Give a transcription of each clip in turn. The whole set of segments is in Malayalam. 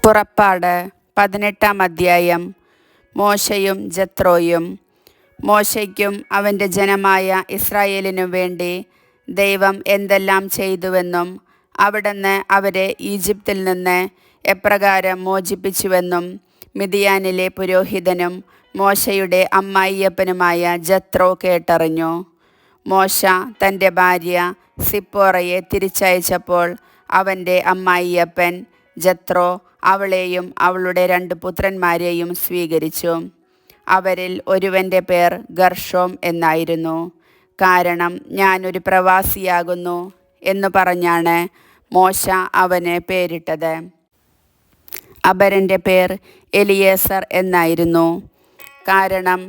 പുറപ്പാട് 18-ാം അധ്യായം. മോശയും ജത്രോയും. മോശയ്ക്കും അവൻ്റെ ജനമായ ഇസ്രായേലിനും വേണ്ടി ദൈവം എന്തെല്ലാം ചെയ്തുവെന്നും അവിടുന്ന് അവരെ ഈജിപ്തിൽ നിന്ന് എപ്രകാരം മോചിപ്പിച്ചുവെന്നും മിദിയാനിലെ പുരോഹിതനും മോശയുടെ അമ്മായിയപ്പനുമായ ജത്രോ കേട്ടറിഞ്ഞു. മോശ തൻ്റെ ഭാര്യ സിപ്പോറയെ തിരിച്ചയച്ചപ്പോൾ അവൻ്റെ അമ്മായിയപ്പൻ ജത്രോ അവളെയും അവളുടെ 2 പുത്രന്മാരെയും സ്വീകരിച്ചു. അവരിൽ ഒരുവൻ്റെ പേർ ഗർഷോം എന്നായിരുന്നു. കാരണം ഞാനൊരു പ്രവാസിയാകുന്നു എന്നു പറഞ്ഞാണ് മോശ അവന് പേരിട്ടത്. അപരൻ്റെ പേർ എലിയേസർ എന്നായിരുന്നു. കാരണം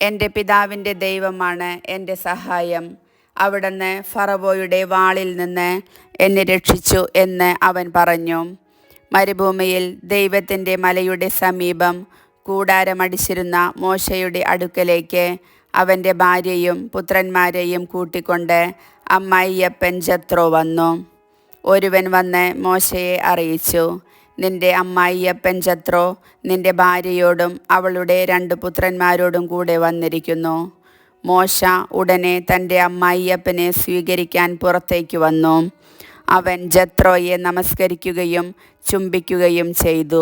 എൻ്റെ പിതാവിൻ്റെ ദൈവമാണ് എൻ്റെ സഹായം. അവിടുന്ന് ഫറവോയുടെ വാളിൽ നിന്ന് എന്നെ രക്ഷിച്ചു എന്ന് അവൻ പറഞ്ഞു. മരുഭൂമിയിൽ ദൈവത്തിൻ്റെ മലയുടെ സമീപം കൂടാരമടിച്ചിരുന്ന മോശയുടെ അടുക്കലേക്ക് അവൻ്റെ ഭാര്യയും പുത്രന്മാരെയും കൂട്ടിക്കൊണ്ട് അമ്മായിയപ്പൻ ജത്രോ വന്നു. ഒരുവൻ വന്ന് മോശയെ അറിയിച്ചു, നിന്റെ അമ്മായിയപ്പൻ ജത്രോ നിന്റെ ഭാര്യയോടും അവളുടെ 2 പുത്രന്മാരോടും കൂടെ വന്നിരിക്കുന്നു. മോശ ഉടനെ തൻ്റെ അമ്മായിയപ്പനെ സ്വീകരിക്കാൻ പുറത്തേക്ക് വന്നു. അവൻ ജത്രോയെ നമസ്കരിക്കുകയും ചുംബിക്കുകയും ചെയ്തു.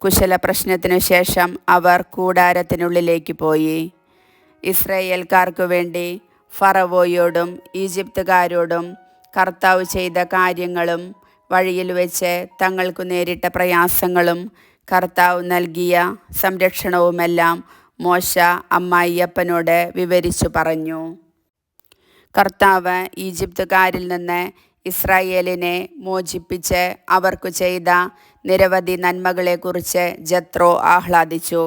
കുശല പ്രശ്നത്തിനു ശേഷം അവർ കൂടാരത്തിനുള്ളിലേക്ക് പോയി. ഇസ്രായേൽക്കാർക്കു വേണ്ടി ഫറവോയോടും ഈജിപ്തുകാരോടും കർത്താവ് ചെയ്ത കാര്യങ്ങളും വഴിയിൽ വെച്ച് തങ്ങൾക്കു നേരിട്ട പ്രയാസങ്ങളും കർത്താവ് നൽകിയ സംരക്ഷണവുമെല്ലാം മോശ അമ്മായിയപ്പനോട് വിവരിച്ചു പറഞ്ഞു. കർത്താവ് ഈജിപ്തുകാരിൽ നിന്ന് ഇസ്രായേലിനെ മോചിപ്പിച്ച് അവർക്കു ചെയ്ത നിരവധി നന്മകളെക്കുറിച്ച് ജത്രോ ആഹ്ലാദിച്ചു.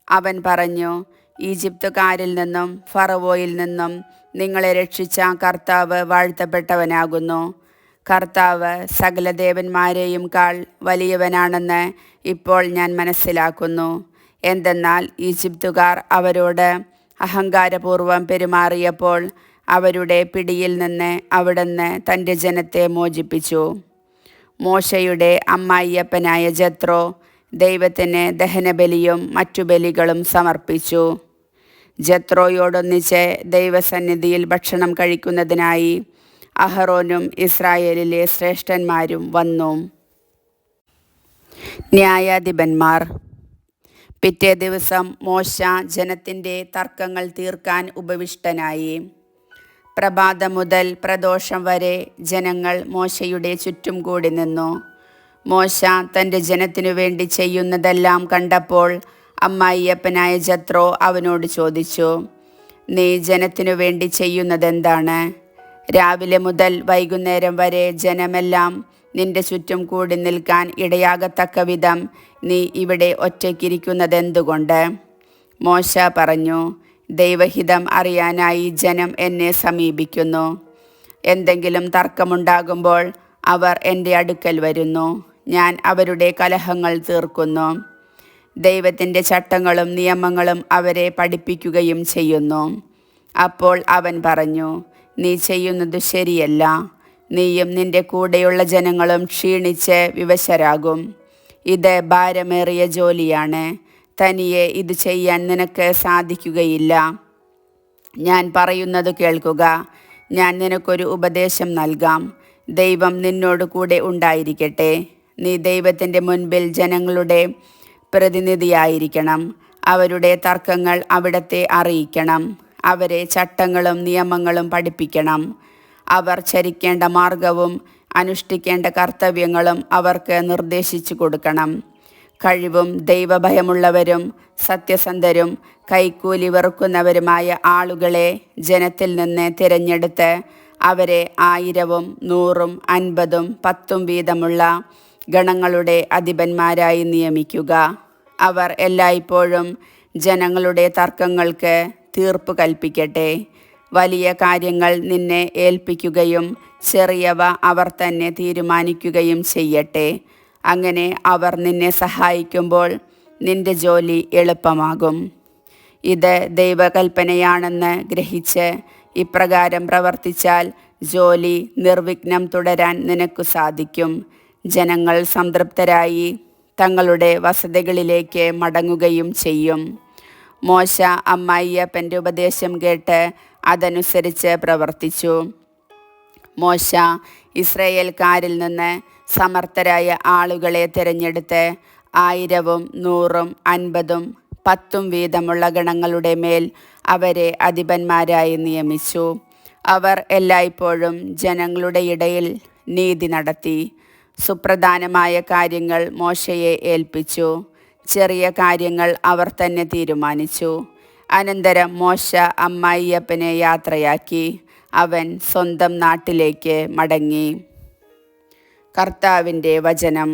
അവൻ പറഞ്ഞു, ഈജിപ്തുകാരിൽ നിന്നും ഫറവോയിൽ നിന്നും നിങ്ങളെ രക്ഷിച്ച കർത്താവ് വാഴ്ത്തപ്പെട്ടവനാകുന്നു. കർത്താവ് സകല ദേവന്മാരെയും കാൾ വലിയവനാണെന്ന് ഇപ്പോൾ ഞാൻ മനസ്സിലാക്കുന്നു. എന്തെന്നാൽ ഈജിപ്തുകാർ അവരോട് അഹങ്കാരപൂർവ്വം പെരുമാറിയപ്പോൾ അവരുടെ പിടിയിൽ നിന്ന് അവിടുന്ന് തൻ്റെ ജനത്തെ മോചിപ്പിച്ചു. മോശയുടെ അമ്മായിയപ്പനായ ജത്രോ ദൈവത്തിന് ദഹനബലിയും മറ്റു ബലികളും സമർപ്പിച്ചു. ജത്രോയോടൊന്നിച്ച് ദൈവസന്നിധിയിൽ ഭക്ഷണം കഴിക്കുന്നതിനായി അഹറോനും ഇസ്രായേലിലെ ശ്രേഷ്ഠന്മാരും വന്നു. ന്യായാധിപന്മാർ. പിറ്റേ ദിവസം മോശ ജനത്തിൻ്റെ തർക്കങ്ങൾ തീർക്കാൻ ഉപവിഷ്ടനായി. പ്രഭാതം മുതൽ പ്രദോഷം വരെ ജനങ്ങൾ മോശയുടെ ചുറ്റും കൂടി നിന്നു. മോശ തൻ്റെ ജനത്തിനു വേണ്ടി ചെയ്യുന്നതെല്ലാം കണ്ടപ്പോൾ അമ്മായിയപ്പനായ ജത്രോ അവനോട് ചോദിച്ചു, നീ ജനത്തിനു വേണ്ടി ചെയ്യുന്നതെന്താണ്? രാവിലെ മുതൽ വൈകുന്നേരം വരെ ജനമെല്ലാം നിന്റെ ചുറ്റും കൂടി നിൽക്കാൻ ഇടയാകത്തക്ക വിധം നീ ഇവിടെ ഒറ്റയ്ക്കിരിക്കുന്നതെന്തുകൊണ്ട്? മോശ പറഞ്ഞു, ദൈവഹിതം അറിയാനായി ജനം എന്നെ സമീപിക്കുന്നു. എന്തെങ്കിലും തർക്കമുണ്ടാകുമ്പോൾ അവർ എൻ്റെ അടുക്കൽ വരുന്നു. ഞാൻ അവരുടെ കലഹങ്ങൾ തീർക്കുന്നു. ദൈവത്തിൻ്റെ ചട്ടങ്ങളും നിയമങ്ങളും അവരെ പഠിപ്പിക്കുകയും ചെയ്യുന്നു. അപ്പോൾ അവൻ പറഞ്ഞു, നീ ചെയ്യുന്നത് ശരിയല്ല. നീയും നിന്റെ കൂടെയുള്ള ജനങ്ങളും ക്ഷീണിച്ച് വിവശരാകും. ഇത് ഭാരമേറിയ ജോലിയാണ്. തനിയെ ഇത് ചെയ്യാൻ നിനക്ക് സാധിക്കുകയില്ല. ഞാൻ പറയുന്നത് കേൾക്കുക. ഞാൻ നിനക്കൊരു ഉപദേശം നൽകാം. ദൈവം നിന്നോട് കൂടെ ഉണ്ടായിരിക്കട്ടെ. നീ ദൈവത്തിൻ്റെ മുൻപിൽ ജനങ്ങളുടെ പ്രതിനിധിയായിരിക്കണം. അവരുടെ തർക്കങ്ങൾ അവിടത്തെ അറിയിക്കണം. അവരെ ചട്ടങ്ങളും നിയമങ്ങളും പഠിപ്പിക്കണം. അവർ ചരിക്കേണ്ട മാർഗവും അനുഷ്ഠിക്കേണ്ട കർത്തവ്യങ്ങളും അവർക്ക് നിർദ്ദേശിച്ചു കൊടുക്കണം. കഴിവും ദൈവഭയമുള്ളവരും സത്യസന്ധരും കൈക്കൂലി വെറുക്കുന്നവരുമായ ആളുകളെ ജനത്തിൽ നിന്ന് തിരഞ്ഞെടുത്ത് അവരെ 1000ഉം 100ഉം 50ഉം 10ഉം വീതമുള്ള ഗണങ്ങളുടെ അധിപന്മാരായി നിയമിക്കുക. അവർ എല്ലായ്പ്പോഴും ജനങ്ങളുടെ തർക്കങ്ങൾക്ക് തീർപ്പ് കൽപ്പിക്കട്ടെ. വലിയ കാര്യങ്ങൾ നിന്നെ ഏൽപ്പിക്കുകയും ചെറിയവ അവർ തന്നെ തീരുമാനിക്കുകയും ചെയ്യട്ടെ. അങ്ങനെ അവർ നിന്നെ സഹായിക്കുമ്പോൾ നിന്റെ ജോലി എളുപ്പമാകും. ഇത് ദൈവകൽപ്പനയാണെന്ന് ഗ്രഹിച്ച് ഇപ്രകാരം പ്രവർത്തിച്ചാൽ ജോലി നിർവിഘ്നം തുടരാൻ നിനക്കു സാധിക്കും. ജനങ്ങൾ സംതൃപ്തരായി തങ്ങളുടെ വസതികളിലേക്ക് മടങ്ങുകയും ചെയ്യും. മോശ അമ്മായിയപ്പൻ്റെ ഉപദേശം കേട്ട് അതനുസരിച്ച് പ്രവർത്തിച്ചു. മോശ ഇസ്രായേൽക്കാരിൽ നിന്ന് സമർത്ഥരായ ആളുകളെ തിരഞ്ഞെടുത്ത് 1000-ഉം 100-ഉം 50-ഉം 10-ഉം വീതമുള്ള ഗണങ്ങളുടെ മേൽ അവരെ അധിപന്മാരായി നിയമിച്ചു. അവർ എല്ലായ്പ്പോഴും ജനങ്ങളുടെ ഇടയിൽ നീതി നടത്തി. സുപ്രധാനമായ കാര്യങ്ങൾ മോശയെ ഏൽപ്പിച്ചു. ചെറിയ കാര്യങ്ങൾ അവർ തന്നെ തീരുമാനിച്ചു. അനന്തരം മോശ അമ്മായിയപ്പനെ യാത്രയാക്കി. അവൻ സ്വന്തം നാട്ടിലേക്ക് മടങ്ങി. കർത്താവിൻ്റെ വചനം.